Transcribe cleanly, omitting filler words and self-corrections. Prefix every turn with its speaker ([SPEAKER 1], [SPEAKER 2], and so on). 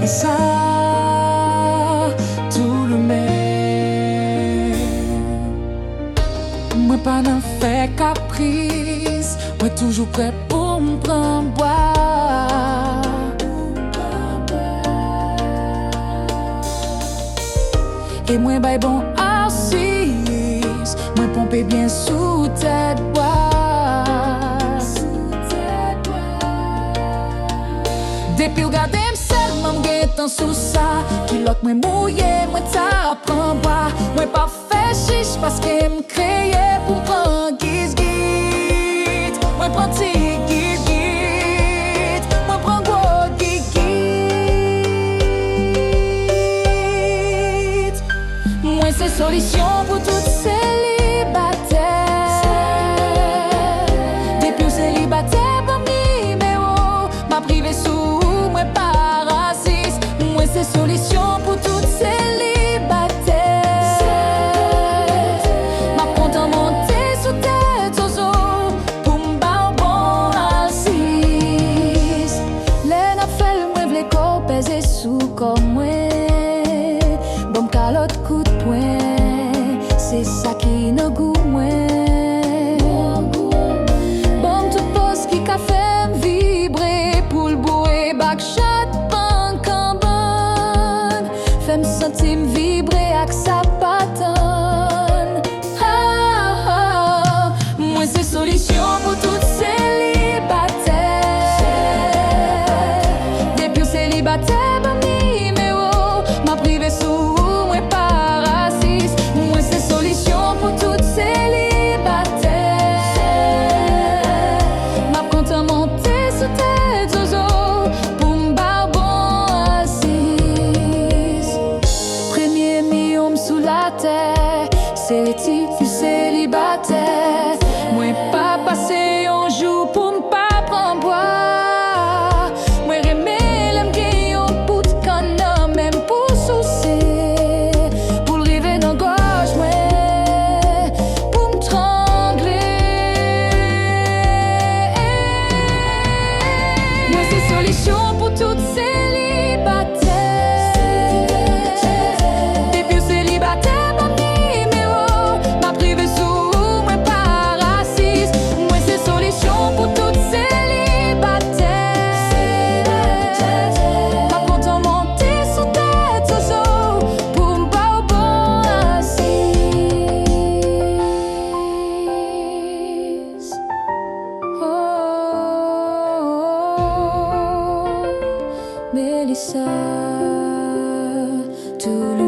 [SPEAKER 1] ça, tout le monde. Moi pas n'en fait caprice, moi toujours prêt pour me prendre boire. Et moi bay bon assis, moi pomper bien sous tête bois. Depuis regarder m'seul, m'en guettant sous ça. Qui l'autre moi mouillé, moi t'apprends bois. Moi pas fait chiche parce que m'créer pour prendre guise-guide. Moi prends ti guide-guide, moi prends gros guide-guide. Moi c'est solution pour toutes célibataires. Depuis célibataire pour numéro, ma privée sous moi pas raciste. Moi c'est solution pour toutes célibataires. Ma compte en monter sous tête aux eaux pour m'bar bon assise. Les n'a fait le moins v'lait qu'on pèse sous comme moi. Bon calotte coup de poing, c'est ça qui ne goût moins. Bon tout poste qui qu'a fait me vibrer pour le bouer back shot punk en bonne. Fait me sentir me vibrer avec sa patane. Ah, ah, moi c'est solution pour toutes célibataires. Depuis célibataire bon numéro, ma privée sous moi pas raciste. Moi c'est solution pour toutes célibataires. Ma compte en monter sous tête zozo pour m'bar bon assise. Premier million sous la terre, c'est les types célibataires. Moi pas passer un jour pour m'pas prendre boire. Moi remets l'aime qui un bout de canne même pour soucier. Pour le river dans gauche moi pour m'trangler. Moi c'est solution pour toutes célibataires. Depuis célibataire mon numéro, ma privée sous moi pas raciste. Moi c'est solution pour toutes célibataires. Ma compte en monter sous tête zozo pour m'bar bon assise. Oh, Mélissa, tout le